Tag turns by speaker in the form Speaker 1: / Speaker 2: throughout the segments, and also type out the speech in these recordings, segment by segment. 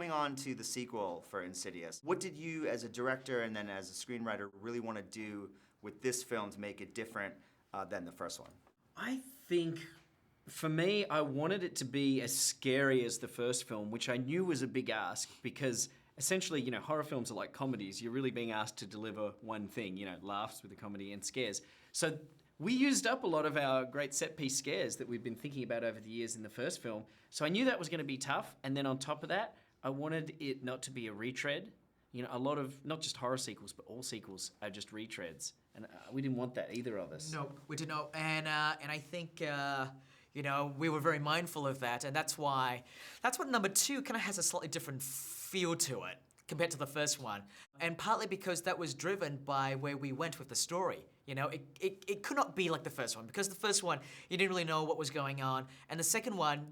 Speaker 1: Going on to the sequel for Insidious, what did you, as a director and then as a screenwriter, really want to do with this film to make it different than the first one?
Speaker 2: I think, for me, I wanted it to be as scary as the first film, which I knew was a big ask because essentially, horror films are like comedies. You're really being asked to deliver one thing, laughs with the comedy and scares. So we used up a lot of our great set-piece scares that we've been thinking about over the years in the first film. So I knew that was going to be tough. And then on top of that, I wanted it not to be a retread. A lot of, not just horror sequels, but all sequels are just retreads. And we didn't want that, either of us.
Speaker 3: No, we did not. And I think, we were very mindful of that. And that's what number 2 kind of has a slightly different feel to it compared to the first one. And partly because that was driven by where we went with the story. It could not be like the first one, because the first one, you didn't really know what was going on. And the second one,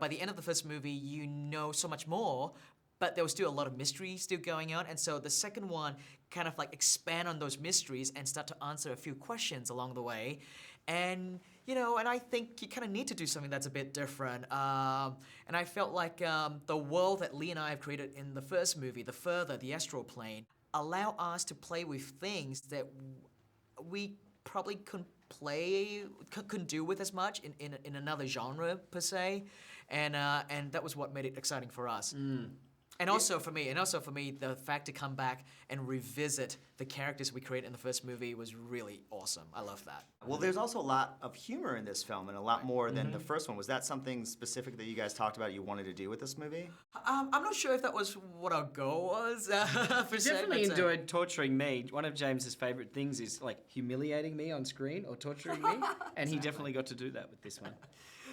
Speaker 3: by the end of the first movie, you know so much more, but there was still a lot of mystery still going on. And so the second one kind of like expand on those mysteries and start to answer a few questions along the way. And, and I think you kind of need to do something that's a bit different. And I felt like the world that Leigh and I have created in the first movie, The Further, the astral plane, allow us to play with things that we probably couldn't do with as much in another genre per se, and that was what made it exciting for us. And also for me, the fact to come back and revisit the characters we created in the first movie was really awesome. I love that.
Speaker 1: Well, there's also a lot of humor in this film, and a lot more than the first one. Was that something specific that you guys talked about you wanted to do with this movie?
Speaker 3: I'm not sure if that was what our goal was.
Speaker 2: Definitely enjoyed torturing me. One of James's favorite things is like humiliating me on screen or torturing me, and he definitely got to do that with this one.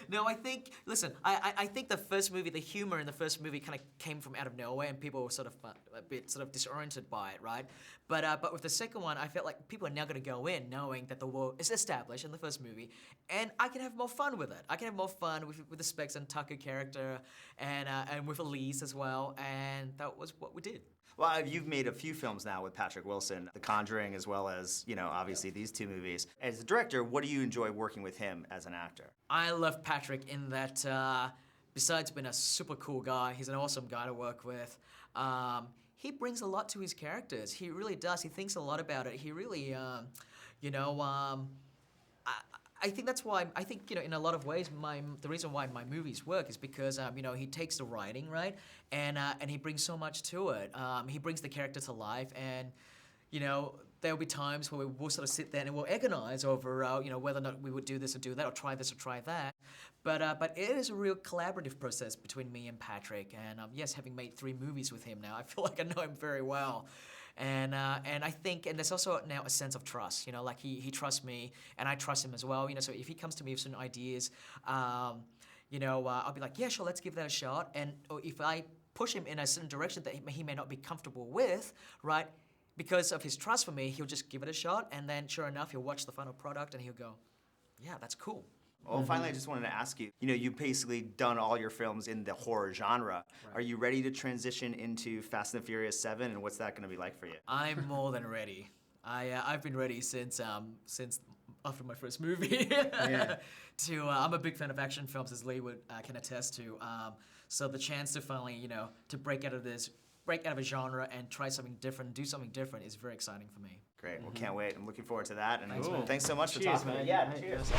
Speaker 3: No, I think the first movie, the humor in the first movie kind of came from out of nowhere, and people were sort of a bit sort of disoriented by it, right? But with the second one, I felt like people are now going to go in knowing that the world is established in the first movie, and I can have more fun with it. I can have more fun with the Specs and Tucker character, and with Elise as well, and that was what we did.
Speaker 1: Well, you've made a few films now with Patrick Wilson, The Conjuring, as well as, obviously these 2 movies. As a director, what do you enjoy working with him as an actor?
Speaker 3: I love Patrick in that, besides being a super cool guy, he's an awesome guy to work with. He brings a lot to his characters. He really does. He thinks a lot about it. He really, I think that's why, in a lot of ways, the reason why my movies work is because, he takes the writing, right? And he brings so much to it. He brings the character to life, and, there'll be times where we'll sort of sit there and we'll agonize over, whether or not we would do this or do that, or try this or try that. But it is a real collaborative process between me and Patrick. And yes, having made 3 movies with him now, I feel like I know him very well. And I think, and there's also now a sense of trust, like he trusts me and I trust him as well, so if he comes to me with certain ideas, I'll be like, yeah, sure, let's give that a shot. And if I push him in a certain direction that he may not be comfortable with, right, because of his trust for me, he'll just give it a shot, and then sure enough, he'll watch the final product and he'll go, yeah, that's cool.
Speaker 1: Well, finally, I just wanted to ask you, you've basically done all your films in the horror genre. Right. Are you ready to transition into Fast and Furious 7, and what's that going to be like for you?
Speaker 3: I'm more than ready. I've been ready since after my first movie.
Speaker 2: Yeah.
Speaker 3: I'm a big fan of action films, as Leigh can attest to. So the chance to finally, to break out of a genre and try something different, do something different is very exciting for me.
Speaker 1: Great. Well, can't wait. I'm looking forward to that. And
Speaker 2: Thanks, man.
Speaker 1: thanks so much for
Speaker 2: Cheers,
Speaker 1: talking.
Speaker 2: man.
Speaker 1: Yeah, cheers.